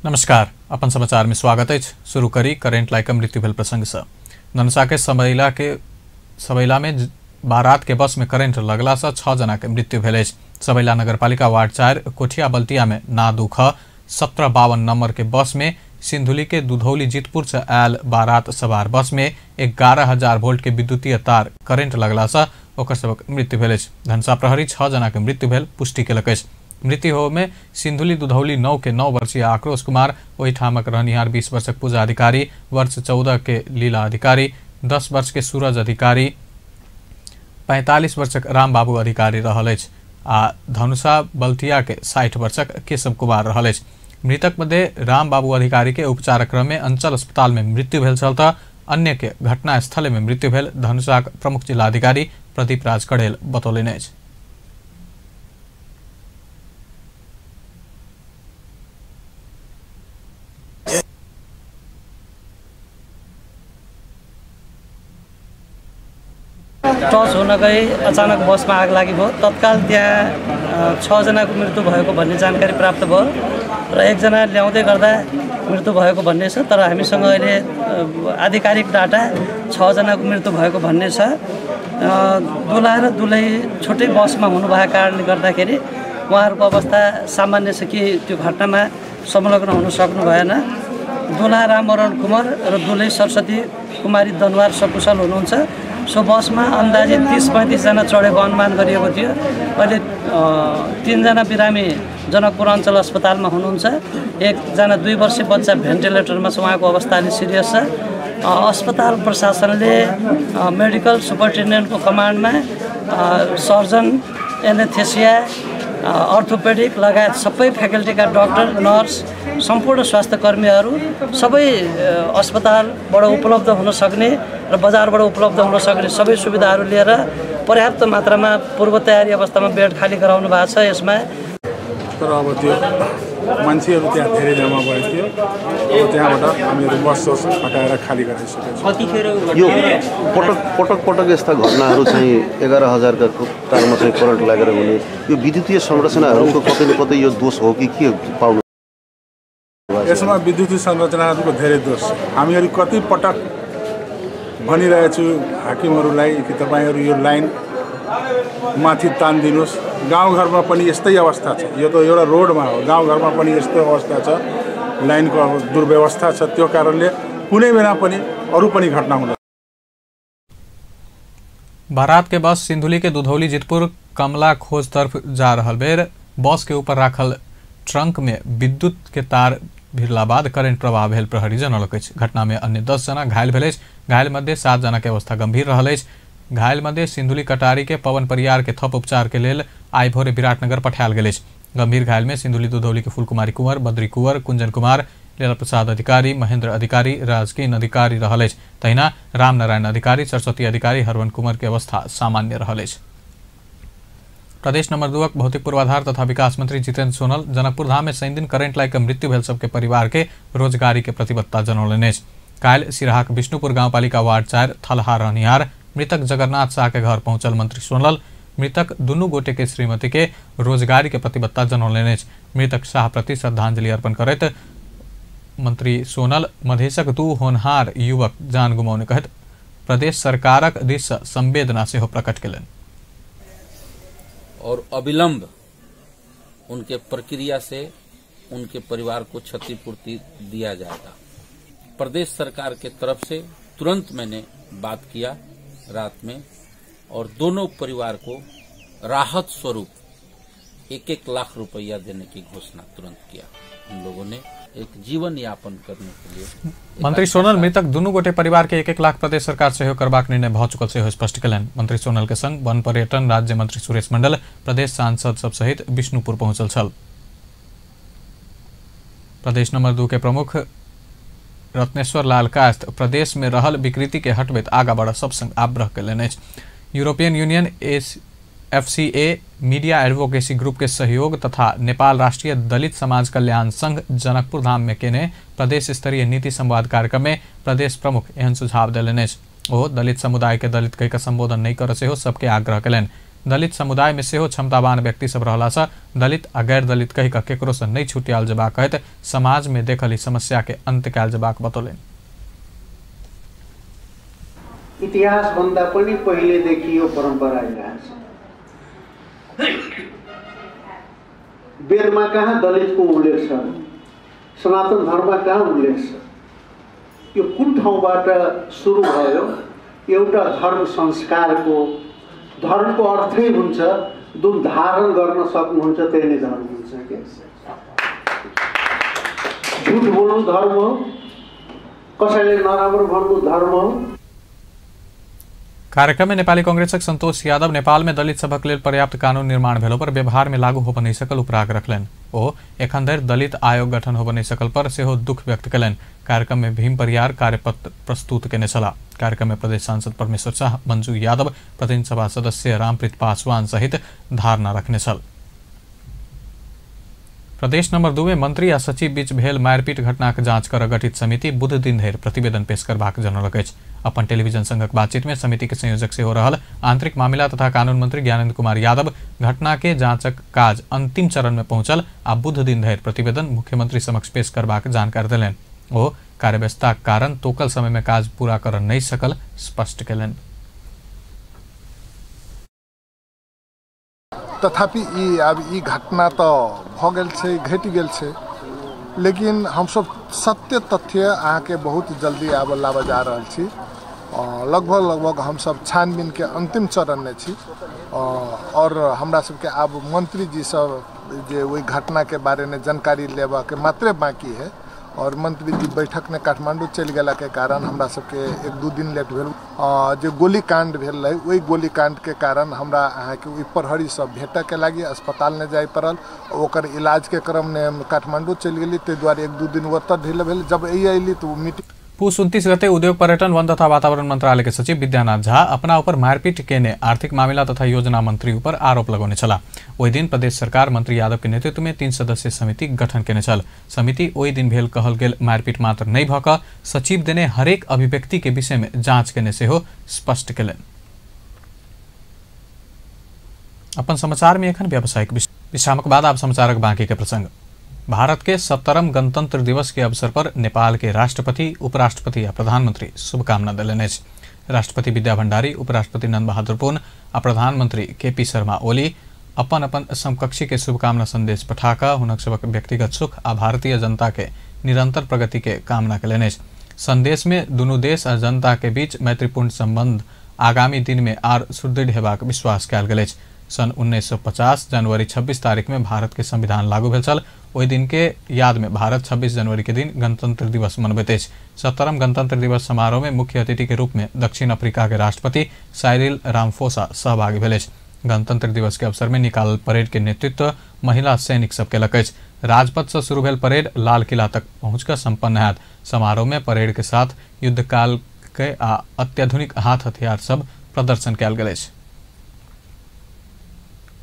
नमस्कार, अपन समाचार में स्वागत है। शुरू करी करेंट लाइक मृत्यु भेल प्रसंग से। धनुषा के सबैला में बारात के बस में करेंट लगला से 6 जना के मृत्यु भेल। सबैला नगरपालिका वार्ड 4 कोठिया बल्तिया में ना दुख 1752 नंबर के बस में सिंधुली के दुधौली जीतपुर से आयल बारात सवार बस में 11,000 वोल्ट के विद्युतीय तार करेंट लगला से ओकर सबक मृत्यु भेल। धनुषा प्रहरी 6 जना के मृत्यु भेल पुष्टि केलक। मृत्यु हो में सिंधुली दुधौली 9 के 9 वर्षीय आक्रोश कुमार, वही ठामक रहनिहार 20 वर्षक पूजा अधिकारी, वर्ष 14 के लीला अधिकारी, 10 वर्ष के सूरज अधिकारी, 45 वर्षक राम बाबू अधिकारी रहल आ धनुषा बल्तिया के 60 वर्षक केशव कुमार रहल। मृतक मध्य राम बाबू अधिकारी के उपचार क्रम में अंचल अस्पताल में मृत्यु भेल छल त अन्य के घटना स्थल में मृत्यु भेल धनुषा प्रमुख जिलाधिकारी प्रदीप राज कड़ेल बतौलनि। टच हुन गई अचानक बसमा आग लागि भयो। तत्काल त्यहाँ 6 जनाको मृत्यु भएको भन्ने जानकारी प्राप्त भयो र 1 जना ल्याउँदै गर्दा मृत्यु भएको भन्ने छ। तर हामीसँग अहिले आधिकारिक डाटा 6 जनाको मृत्यु भएको भन्ने छ। दुला र दुलै छुट्टै बसमा हुनुभएको कारणले गर्दाखेरि उहाँहरूको अवस्था सामान्य छ कि त्यो घटनामा संलग्न हुन सक्नु भएन। दुला रामवरण कुमार र दुलै सरस्वती कुमारी दनवार सकुशल हुनुहुन्छ। सो बसमा अन्दाजित 30-35 जना चढेको अनुमान गरिएको थियो। अहिले 3 जना बिरामी जनकपुर अञ्चल अस्पतालमा हुनुहुन्छ। 1 जना 2 वर्षीय बच्चा भेन्टिलेटरमा छ, उहाँको अवस्था अलि सिरियस छ। अस्पताल प्रशासनले मेडिकल सुपरिन्टेन्डेन्टको कमान्डमा सर्जन, एनेस्थेसिया, अर्थोपेडिक लगायत सबै फ्याकल्टीका डाक्टर, नर्स, सम्पूर्ण स्वास्थ्य कर्मीहरू सबै अस्पतालबाट उपलब्ध हुन सक्ने र बजारबाट उपलब्ध हुन सक्ने सबै सुविधाहरू लिएर पर्याप्त मात्रामा पूर्व तयारी अवस्थामा बेड खाली गराउनु भएको छ। यसमा तर अब त्यो मान्छेहरू त्यहाँ धेरै जम्मा भएको थियो। अब त्यहाँबाट हामीहरू बस हटाएर खाली गराइसकेको छ। यो पटक यस्ता घटनाहरू चाहिँ 11,000 का तारमा चाहिँ करेन्ट लागेर हुने यो विद्युतीय संरचनाहरूको कतै न कतै यो दोष हो कि के पाउनु? यसमा विद्युतीय संरचनाहरूको धेरै दोष। हामीहरू कति पटक भनिरहेछु हाकिमहरूलाई कि तपाईँहरू यो लाइन माथि तानिदिनुहोस्। गाउँघरमा पनि यस्तै अवस्था छ। यो त एउटा रोडमा हो, गाउँघरमा पनि यस्तो अवस्था छ, लाइनको दुर्व्यवस्था छ। त्यो कारणले कुनै बेला पनि अरू पनि घटना हुन। बारात के बस सिंधुली के दुधौली जीतपुर कमला खोज तरफ जा रहल बेर बस के ऊपर राखल ट्रंक में विद्युत के तार भिड़ला बाद करेंट प्रवाह भेल प्रहरी जनौलक। घटना में अन्य 10 जना घायल भेल। घायल मध्य 7 जना के अवस्था गंभीर रहल। घायल मध्य सिंधुली कटारी के पवन परियार के थप उपचार के लेल आइ भोरे विराटनगर पठायल गेल। गंभीर घायल में सिंधुली दुधौली के फूलकुमारी कुंवर, बद्री कुंवर, कुंजन कुमार, लीला प्रसाद अधिकारी, महेंद्र अधिकारी, राजकीन अधिकारी रहल। तहिना राम नारायण अधिकारी, सरस्वती अधिकारी, हरवन कुंवर के अवस्था सामान्य रहल। प्रदेश नंबर 2 भौतिक पूर्वाधार तथा विकास मंत्री जितेंद्र सोनल जनकपुर धाम में शनि दिन करेंट लाइक मृत्यु भेल सबके परिवार के रोजगारी के प्रतिबद्धता जनौलनि। कायल सिराहाक विष्णुपुर गांवपालिका वार्ड 4 थलहा रहनिहार मृतक जगन्नाथ शाह के घर पहुंचल मंत्री सोनल मृतक दुनू गोटे के श्रीमती के रोजगारी के प्रतिबद्धता जनौलनि। मृतक शाह प्रति श्रद्धांजलि अर्पण करैत मंत्री सोनल मधेशक 2 होनहार युवक जान गुमाउने कहत प्रदेश सरकारक दिस संवेदना से प्रकट केलनि और अविलंब उनके प्रक्रिया से उनके परिवार को क्षतिपूर्ति दिया जाएगा। प्रदेश सरकार के तरफ से तुरंत मैंने बात किया रात में और दोनों परिवार को राहत स्वरूप 1-1 लाख रुपया देने की घोषणा तुरंत किया। हम लोगों ने एक जीवन यापन करने के लिए मंत्री सोनल मृतक दुनू गोटे परिवार के 1-1 लाख प्रदेश सरकार सहयोग करबाक निर्णय भ चुकल से स्पष्ट कयलनि। मंत्री सोनल के संग वन पर्यटन राज्य मंत्री सुरेश मंडल, प्रदेश सांसद सब सहित विष्णुपुर पहुंचल छल। प्रदेश नंबर 2 के प्रमुख रत्नेश्वर लाल कायस्थ प्रदेश में रहल विकृति के हटबैत आगा बढ़ सब संग आग्रह कयलनि। European union FCA media advocacy group के सहयोग तथा नेपाल राष्ट्रीय दलित समाज कल्याण संघ जनकपुर धाम में केने प्रदेश स्तरीय नीति संवाद कार्यक्रम में प्रदेश प्रमुख एहन सुझाव दिलनि। ओ दलित समुदाय के दलित कह संबोधन नहीं कर से हो सबके आग्रह कयलनि। दलित समुदाय में सेहो क्षमतावान व्यक्ति सब रहला सँ दलित आ गैर दलित कहि कऽ केकरो सँ नहीं छुटियाल जेबाक कहैत समाज में देखल ई समस्या के अंत कयल जेबाक बतौलनि। इतिहास भन्दा पनि पहिलेदेखि यो परम्परा आइरहेछ। वेदमा कहाँ दलितको उल्लेख छ, सनातन धर्ममा कहाँ उल्लेख छ? यो कुन ठाउँबाट सुरु भयो? एउटा धर्म संस्कारको, धर्मको अर्थै हुन्छ जुन धारण गर्न सक्नुहुन्छ त्यही नै धर्म हुन्छ के। झुट बोल्नु धर्म हो, कसैले नराम्रो भन्नु धर्म हो। कार्यक्रम में नेपाली कांग्रेसक संतोष यादव नेपाल में दलित सभक लेल पर्याप्त कानून निर्माण भेलो पर व्यवहार में लागू होबऽ नहीं सकल उपराग रखलनि। ओ एखन धरि दलित आयोग गठन होबऽ नहीं सकल पर सेहो दुख व्यक्त कयलनि। कार्यक्रम में भीम परियार कार्यपत्र प्रस्तुत केने छलाह। कार्यक्रम में प्रदेश सांसद परमेश्वर शाह, मंजू यादव, प्रतिनिधि सभा सदस्य रामप्रीत पासवान सहित धारणा रखने छल। प्रदेश नंबर 2 में मंत्री आ सचिव बीच भेल मारपीट घटनाक जांच कर गठित समिति बुध दिन धरि प्रतिवेदन पेश करबाक जनौलक अछि। अपन टेलीविजन संघक बातचीत में समिति के संयोजक से हो रहल आंतरिक मामला तथा कानून मंत्री ज्ञानेन्द्र कुमार यादव घटना के जांचक काज अंतिम चरण में पहुंचल आ बुध दिन धरि प्रतिवेदन मुख्यमंत्री समक्ष पेश करबाक जानकारी देलनि। ओ कार्यव्यस्तताक कारण तोकल समय में काज पूरा कर नहीं सकल स्पष्ट कयलनि। तथापि ई घटना तो भ गेल छै, घटि गेल छै, लेकिन हम सब सत्य तथ्य अहाँ के बहुत जल्दी आब लाबऽ जा रहल छी। लगभग हम सब छानबीन के अंतिम चरण में छी और हमरा सबके आब मंत्री जी सब जे ओई घटना के बारे में जानकारी लेबा के मात्रे बाकी है और मंत्री जी बैठक में काठमांडू चलि गेला के कारण हमरा सबके 1-2 दिन लेट भेल। जो गोलीकांड भेल रहे वही गोलीकांड के कारण हमरा अहाँ के ओई प्रहरी सब भेटऽ के लागी अस्पताल में जाय पड़ल। ओकर इलाज के क्रम में काठमांडू चलि गेली, ताहि दुआरे 1-2 दिन ओतऽ ढिल भेल। जब अयली तो मीटिंग पुष 29 गते उद्योग पर्यटन वन तथा वातावरण मंत्रालय के सचिव विद्यानाथ झा अपना ऊपर मारपीट केने आर्थिक मामला तथा योजना मंत्री ऊपर आरोप लगौने छला। ओहि दिन प्रदेश सरकार मंत्री यादव के नेतृत्व में 3 सदस्यीय समिति गठन केने छल। समिति ओहि दिन भेल कहल गेल मारपीट मात्र नहीं भऽ कऽ सचिव देने हरेक अभिव्यक्ति के विषय में जांच केने सेहो स्पष्ट केलनि। अपन समाचार में एखन व्यावसायिक विश्रामक बाद आब समाचारक बाकी के प्रसंग। भारत के 70वें गणतंत्र दिवस के अवसर पर नेपाल के राष्ट्रपति, उपराष्ट्रपति आ प्रधानमंत्री शुभकामना देलनि अछि। राष्ट्रपति विद्या भण्डारी, उपराष्ट्रपति नंद बहादुर पुन आ प्रधानमंत्री केपी शर्मा ओली अपन अपन समकक्षी के शुभकामना संदेश पठा कऽ हुनक सभक व्यक्तिगत सुख आ भारतीय जनता के निरंतर प्रगति के कामना कयलनि अछि। संदेश में दुनू देश आ जनता के बीच मैत्रीपूर्ण संबंध आगामी दिन में आर सुदृढ़ हेबाक विश्वास कयल गेल अछि। सन 1950 जनवरी 26 तारीख में भारत के संविधान लागू भेल छल। ओहि दिन के याद में भारत 26 जनवरी के दिन गणतंत्र दिवस मनबैत अछि। 70वें गणतंत्र दिवस समारोह में मुख्य अतिथि के रूप में दक्षिण अफ्रीका के राष्ट्रपति साइरिल रामफोसा सहभागी भेल अछि। गणतंत्र दिवस के अवसर में निकालल परेड के नेतृत्व महिला सैनिक सब केलक अछि। राजपथ से शुरू भेल परेड लाल किला तक पहुंचकर संपन्न होयत। समारोह में परेड के साथ युद्धकाल के आ अत्याधुनिक हाथ हथियार सब प्रदर्शन कयल गेल अछि।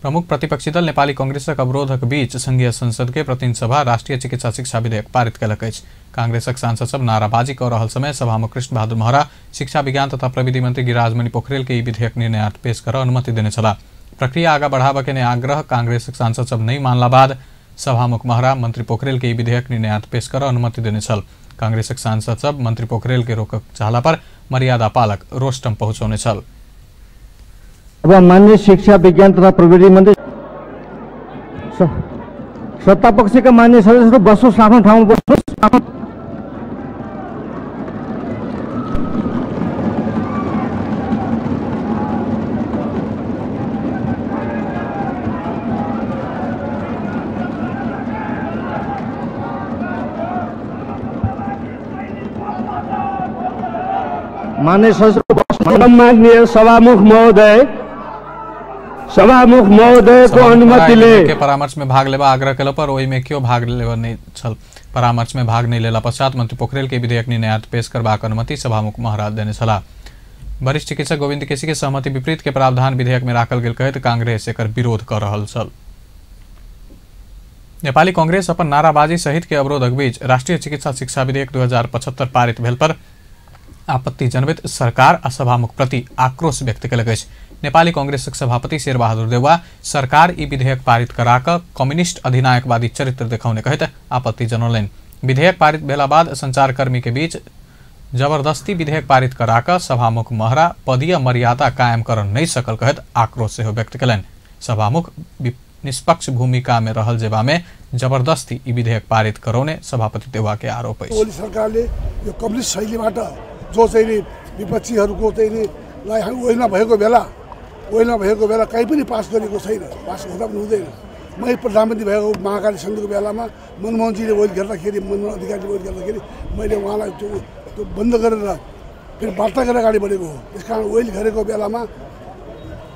प्रमुख प्रतिपक्षी दल नेपाली कांग्रेसक अवरोधक बीच संघीय संसद के प्रतिनिधि सभा राष्ट्रीय चिकित्सा शिक्षा विधेयक पारित कयलक अछि। कांग्रेसक सांसद सब नाराबाजी कऽ रहल समय सभा में कृष्ण बहादुर महरा, शिक्षा विज्ञान तथा प्रविधि मंत्री गिरिराजमणि पोखरेल के ई विधेयक निर्णयार्थ पेश कर अनुमति देने छलाह। प्रक्रिया आगा बढ़ाबऽ के आग्रह कांग्रेसक सांसद सब नहीं मानला बाद सभामुख महरा मंत्री पोखरेल के ई विधेयक निर्णयार्थ पेश कर अनुमति देने छल। कांग्रेसक सांसद सब मंत्री पोखरेल के रोकक चाहला पर मर्यादा पालक रोस्टम पहुंचौने छल। अब माननीय शिक्षा विज्ञान तथा प्रविधि मंत्री सत्ता पक्ष का माननीय सदस्य बसोस् आफ्नो ठाउँमा बस्नुहोस्। माननीय सदस्य माननीय सभामुख महोदय को अनुमति ले के परामर्श में भाग लेवा आग्रह केला पर ओहि में क्यों भाग लेवा नहीं छल। परामर्श में भाग नहीं लेला पश्चात मंत्री पोखरेल के विधेयक निर्णयार्थ पेश करबाक अनुमति सभामुख महरा देने छलाह। वरिष्ठ चिकित्सक गोविंद केसी के सहमति विपरीत के प्रावधान विधेयक में राखल गेल कहैत कांग्रेस एकर विरोध कर रहल छल। नेपाली कांग्रेस अपन नाराबाजी सहित के अवरोधक बीच राष्ट्रीय चिकित्सा शिक्षा विधेयक 2075 पारित भेल पर आपत्ति जनवित सरकार आ सभामुख प्रति आक्रोश व्यक्त कयलक अछि। नेपाली कांग्रेसक सभापति शेरबहादुर देउवा सरकार ई विधेयक पारित करा कऽ कम्युनिस्ट अधिनायकवादी चरित्र देखाउने कहैत आपत्ति जनौलनि। विधेयक पारित भेला बाद संचारकर्मी के बीच जबरदस्ती विधेयक पारित करा कऽ सभामुख महरा पदीय मर्यादा कायम कर नहीं सकल कहैत आक्रोश सेहो व्यक्त कयलनि। सभामुख निष्पक्ष भूमिका में रहल जेबा में जबरदस्ती ई विधेयक पारित कराउने सभापति देउवा के आरोप अछि। ओली सरकारले यो कम्युनिस्ट शैलीबाट जो चाहिँ विपक्षीहरूको चाहिँ ओइलमा भएको बेला कहीँ पनि पास गरेको छैन, पास हुँदा पनि हुँदैन। मै प्रधानमन्त्री भएको महाकाली सन्धिको बेलामा मनमोहनजीले ओइल घेर्दाखेरि, मनमोहन अधिकारीले ओइल घेर्दाखेरि मैले उहाँलाई त्यो बन्द गरेर फेरि वार्ता गरेर अगाडि बढेको हो। त्यसकारण ओइल घेरेको बेलामा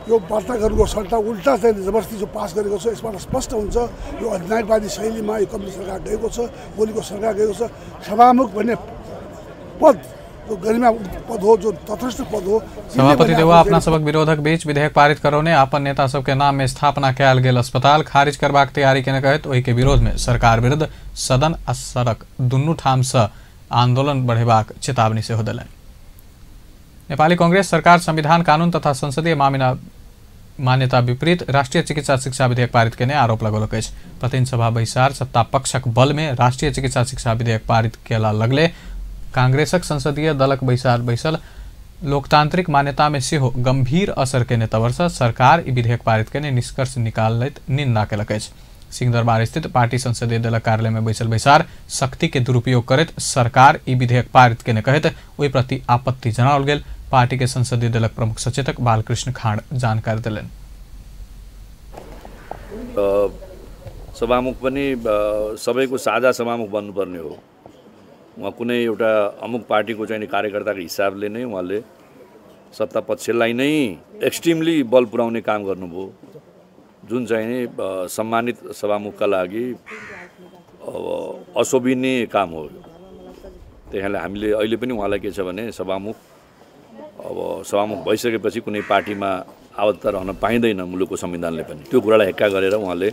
यो वार्ता गर्नुको सट्टा उल्टा चाहिँ जबरजस्ती जो पास गरेको छ, यसबाट स्पष्ट हुन्छ यो अधिनायकवादी शैलीमा यो कम्युनिस्ट सरकार गएको छ, ओलीको सरकार गएको छ। सभामुख भन्ने पद जो गरिमा पद हो, जो तटस्थ पद हो। सभापति देउवा अपना सबक विरोधक बीच विधेयक पारित कराउने अपन नेता सबके नाम में स्थापना कयल गेल अस्पताल खारिज करबाक तैयारी केने कहैत ओहि के विरोध में सरकार विरुद्ध सदन आ सड़क दुनू ठाम से आंदोलन बढ़ेबाक चेतावनी सेहो देलनि। नेपाली कांग्रेस सरकार संविधान कानून तथा संसदीय मान्यता विपरीत राष्ट्रिय चिकित्सा शिक्षा विधेयक पारित केने आरोप लगौलक अछि। प्रतिनिधि सभा बैसार सत्ता पक्षक बल में राष्ट्रिय चिकित्सा शिक्षा विधेयक पारित केला लगले कांग्रेसक संसदीय दलक बैसार बैसल लोकतांत्रिक मान्यता में सेहो गंभीर असर केने तवर्ष सरकार ई विधेयक पारित केने निष्कर्ष निकालैत निंदा केलक अछि। सिंहदरबार स्थित पार्टी संसदीय दलक कार्यालय में बैसल बैसार शक्ति के दुरुपयोग करैत सरकार ई विधेयक पारित केने कहैत ओहि प्रति आपत्ति जनाओल गेल। पार्टी के संसदीय दलक प्रमुख सचेतक बालकृष्ण खाँड जानकारी देलनि। सभामुख पनि सबैको साझा सभामुख बन्नुपर्ने हो। उहाँ कुनै एउटा अमुक पार्टीको चाहिँ कार्यकर्ताको हिसाबले नै उहाँले सत्ता पक्षलाई नै एक्सट्रिमली बल पुर्याउने काम गर्नुभयो, जुन चाहिँ नि सम्मानित सभामुखका लागि अशोभनीय काम हो। त्यहीले हामीले अहिले पनि उहाँलाई के छ भने सभामुख भइसकेपछि कुनै पार्टीमा आबद्ध रहन पाइँदैन मुलुकको संविधानले पनि। त्यो कुरालाई हेक्का गरेर उहाँले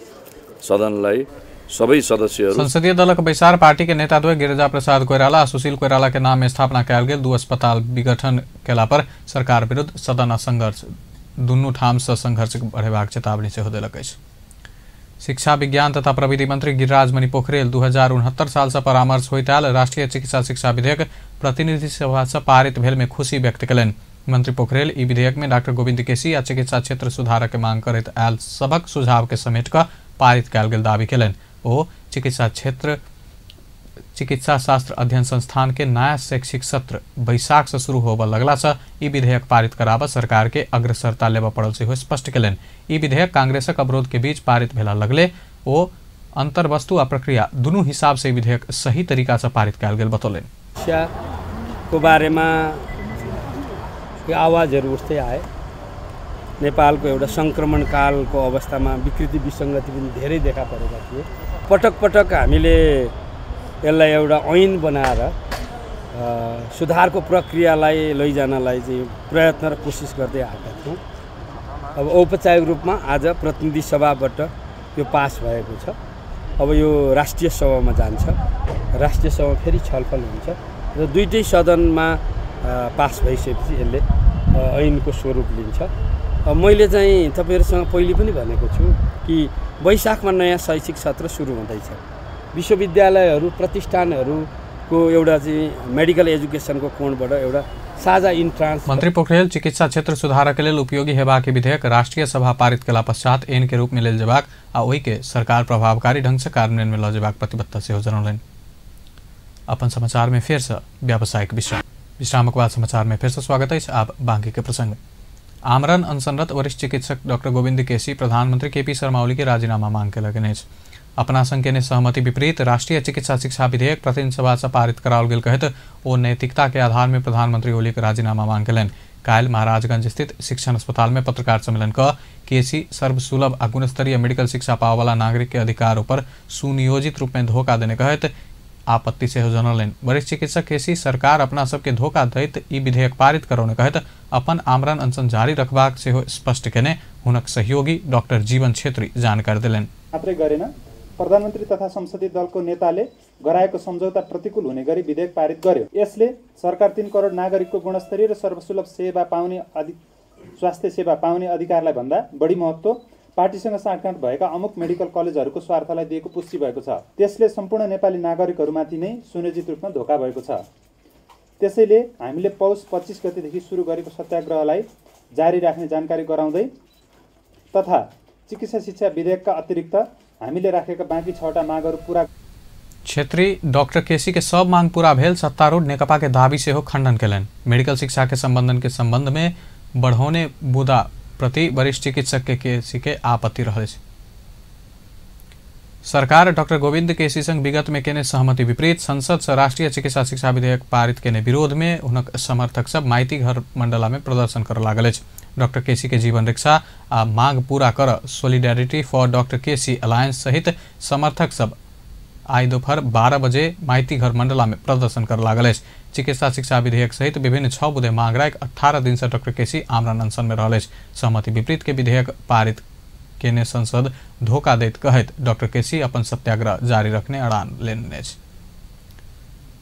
सदनलाई सबै सदस्यहरू संसदीय दलक बैसार पार्टी के नेता द्वय गिरिजा प्रसाद कोइराला सुशील कोइराला के नाम में स्थापना कयल गेल 2 अस्पताल विघटन केला पर सरकार विरुद्ध सदन संघर्ष दुनू ठाम से संघर्ष बढ़ेबाक चेतावनी सेहो देलक अछि। शिक्षा विज्ञान तथा प्रविधि मंत्री गिरिराज मणि पोखरेल 2069 साल से परामर्श होइत आयल राष्ट्रीय चिकित्सा शिक्षा विधेयक प्रतिनिधि सभा से पारित भेल में खुशी व्यक्त कयलनि। मंत्री पोखरेल ई विधेयक में डॉक्टर गोविंद केसी आ चिकित्सा क्षेत्र सुधारक के मांग करैत आयल सबक सुझाव के समेट कऽ पारित कयल गेल दावी कयलनि। ओ चिकित्सा शास्त्र अध्ययन संस्थान के नया शैक्षिक सत्र बैसाख से शुरू होबऽ लगला से ई विधेयक पारित कराबऽ सरकार के अग्रसरता लेबऽ पड़ल सेहो स्पष्ट कयलनि। ई विधेयक कांग्रेसक अवरोध के बीच पारित भेला लगले ओ अंतर्वस्तु आ प्रक्रिया दुनू हिसाब से विधेयक सही तरीका से पारित कयल गेल बतौलनि। शिक्षा को बारेमा आवाजहरू उठ्दै आए। नेपालको एउटा संक्रमण कालको अवस्थामा विकृति विसङ्गति पनि धेरै देखा परेका थिए। पटक पटक हामीले यसलाई एउटा ऐन बनाएर सुधारको प्रक्रियालाई लैजानलाई चाहिँ प्रयत्न र कोसिस गर्दै आएका थियौँ। अब औपचारिक रूपमा आज प्रतिनिधि सभाबाट यो पास भएको छ। अब यो राष्ट्रिय सभामा जान्छ, राष्ट्रिय सभामा फेरि छलफल हुन्छ र दुईटै सदनमा पास भइसकेपछि यसले ऐनको स्वरूप लिन्छ। मैले चाहिँ तपाईहरुसँग पहिले पनि भनेको छु कि वैशाखमा नयाँ शैक्षिक सत्र सुरु हुँदैछ। विश्वविद्यालयहरू प्रतिष्ठानहरूको एउटा चाहिँ मेडिकल एजुकेसनको कोणबाट एउटा साझा इन्ट्रान्स। मंत्री पोखरेल चिकित्सा क्षेत्र सुधार के लेल उपयोगी हेबाक विधेयक राष्ट्रीय सभा पारित केला पश्चात एन के रूप में लेल जेबाक आ ओहि के सरकार प्रभावकारी ढंग से कार्यान्वयन में ल जेबाक प्रतिबद्धता सेहो जनौलनि। अपन समाचार में फेर से व्यावसायिक विश्रामक बाद समाचार में फिर से स्वागत है। अब बाकी के प्रसंग। आमरण अनशनरत वरिष्ठ चिकित्सक डॉक्टर गोविंद केसी प्रधानमंत्री केपी शर्मा ओली के राजीनामा मांग के लगे। अपना संघ के सहमति विपरीत राष्ट्रीय चिकित्सा शिक्षा विधेयक प्रतिनिधि सभा से पारित कराओल गेल कहत ओ नैतिकता के आधार में प्रधानमंत्री ओली के राजीनामा मांग केलनि। काल्हि महाराजगंज स्थित शिक्षण अस्पताल में पत्रकार सम्मेलन क केसी सर्वसुलभ आ गुणस्तरीय मेडिकल शिक्षा पावला नागरिक के अधिकारों पर सुनियोजित रूप में धोखा देने कहत आपत्ति से जनौलनि। वरिष्ठ चिकित्सक केसी सरकार अपना सबके धोखा दैत ई विधेयक पारित करौने कहत अपन आमरण अनशन जारी रखबाक सेहो स्पष्ट केने हुनक सहयोगी डॉक्टर जीवन छेत्री जानकारी देलनि। मात्रै गरेन प्रधानमन्त्री तथा संसदीय दलको नेताले गराएको सम्झौता प्रतिकूल हुने गरी विधेयक पारित गर्यो। यसले सरकार 3 करोड नागरिकको गुणस्तरीय र सर्वसुलभ सेवा पाउने स्वास्थ्य सेवा पाउने अधिकारलाई भन्दा बढी महत्त्व पार्टीसँग साँठगाँठ भएका अमुक मेडिकल कलेजहरूको स्वार्थलाई दिएको पुष्टि भएको छ। त्यसले सम्पूर्ण नेपाली नागरिकहरूमाथि नै सुनिश्चित रूपमा धोका भएको छ। त्यसैले हामीले पौष 25 गतेदेखि सुरु गरेको सत्याग्रहलाई जारी राख्ने जानकारी गराउँदै तथा चिकित्सा शिक्षा विधेयकका अतिरिक्त हामीले राखेका बाँकी 6वटा मागहरू पूरा। क्षेत्रीय डॉक्टर केसी के सब मांग पूरा भेल सत्तारूढ़ नेकपा के दावी से हो खंडन केलन। मेडिकल शिक्षा के संबंध में बढ़ौने बुदा प्रति वरिष्ठ चिकित्सक के केसी के आपत्ति रहे। सरकार डॉक्टर गोविंद केसी संग विगत में केने सहमति विपरीत संसद से राष्ट्रीय चिकित्सा शिक्षा विधेयक पारित केने विरोध में उनक समर्थक सब माइती घर मंडला में प्रदर्शन कर लागल। डॉक्टर केसी के जीवन रक्षा आ मांग पूरा कर solidarity for doctor KC alliance सहित समर्थक सब आई दोपहर 12 बजे माइती घर मंडला में प्रदर्शन कर लागल। चिकित्सा शिक्षा विधेयक सहित विभिन्न 6 बुधे मांग राख 18 दिन से डॉक्टर केसी आमरण अनशन में रहले। सहमति विपरीत के विधेयक पारित केने संसद धोखा देत कहत डॉक्टर केसी अपन सत्याग्रह जारी रखने अड़ान लेने।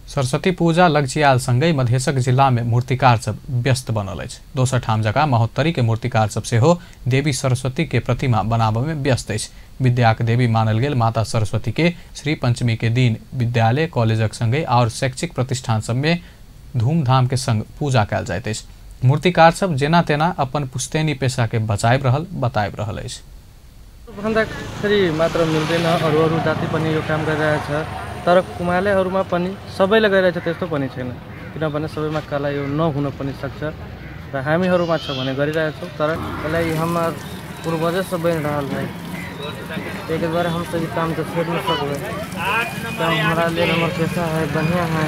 सरस्वती पूजा लग्जियाल संगै मधेसक जिला में मूर्तिकार सब व्यस्त बनल अछि। दोसर ठाम जगह महोत्तरी के मूर्तिकार सब से हो देवी सरस्वती के प्रतिमा बनाबे में व्यस्त अछि। विद्याक देवी मानल गेल माता सरस्वती के श्री पंचमी के दिन विद्यालय कॉलेजक संगै और शैक्षिक प्रतिष्ठान सब में धूमधाम के संग पूजा कयल जाइत अछि। मूर्तिकार सब जेना तेना अपन पुश्तैनी पेशा के बताइब रहल अछि। भन्दाखेरि मात्र मिल्दैन, अरू जाति पनि यो काम गरिरहेछ, तर कुमालेहरूमा पनि सबैले गरिरहेछ त्यस्तो पनि छैन, किनभने सबैमा कला यो नहुन पनि सक्छ र हामीहरूमा छ भने गरिरहेछौँ। तर यसलाई हाम्रो पूर्वज सब बन रहल है, एक बार हम सभी काम तो छोड़ नहीं सकते। काम हमारा लिए हमारा पैसा है, बढ़िया है,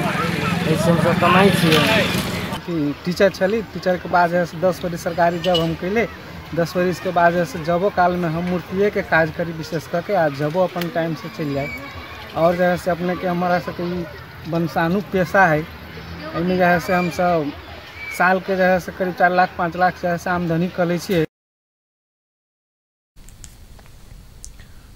ऐसे हम सब कमाई छे। टीचर छली, टीचर के बाद 10 बजे सरकारी जब हम कैले 10 बजे के बाद जबो काल में हम मूर्तिए के काज करी, विशेष करके आज जबो अपन टाइम से चल जाए। और जैसे अपने के हमारा से कोई वंशाणु पेशा है, इनमें जैसे हम सब साल के जैसे करीब 4 लाख 5 लाख जैसे आमदनी कर ले छिए।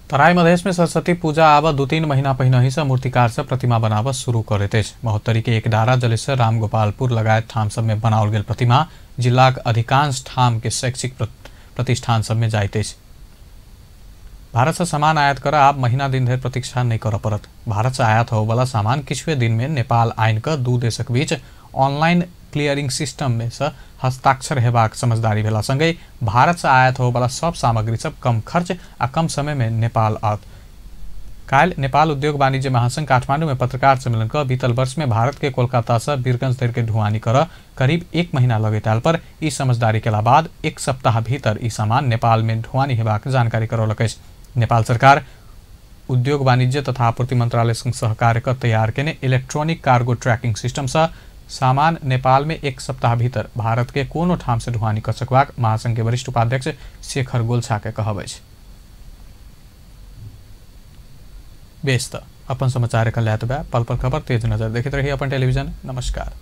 तराई मधेश में सरस्वती पूजा आब 2-3 महीना पहिने से मूर्तिकार से प्रतिमा बनाब शुरू करते। महोत्तरी के एकडारा जलेसर रामगोपालपुर लगायत ठाम सब में बनाओल गेल प्रतिमा जिलाक अधिकांश ठाम के शैक्षिक प्रतिष्ठान सब में जाइत। भारत से सामान आयात कर आप महीना दिन धरि प्रतीक्षा नहीं कर पड़त। भारत से आयात हो वाला सामान किछुए दिन में नेपाल आइन कर 2 देशक बीच ऑनलाइन क्लियरिंग सिस्टम में से हस्ताक्षर हेबाक समझदारी भेला संगे भारत से आयात हो वाला सब सामग्री सब कम खर्च आ कम समय में नेपाल आत। काल नेपाल उद्योग वाणिज्य महासंघ काठमांडू में पत्रकार सम्मेलन कर बीतल वर्ष में भारत के कोलकाता से वीरगंज धरि के ढुवानी कर करीब 1 महीना लगेताल पर ई समझदारी केला बाद 1 सप्ताह भीतर ई सामान नेपाल में ढुवानी हेबाक जानकारी करौलक। नेपाल सरकार उद्योग वाणिज्य तथा आपूर्ति मंत्रालय संग सहकार्य कर तैयार केने इलेक्ट्रॉनिक कार्गो ट्रैकिंग सिस्टम से सामान नेपाल में 1 सप्ताह भीतर भारत के कोनो ठाम से ढुवानी कर सकबाक महासंघ के वरिष्ठ उपाध्यक्ष शेखर गोल्छा के कहब अछि। बेस्त अपन समाचार का लैत बा पल पल खबर तेज नजर देखते रहिए अपन टेलीविजन। नमस्कार।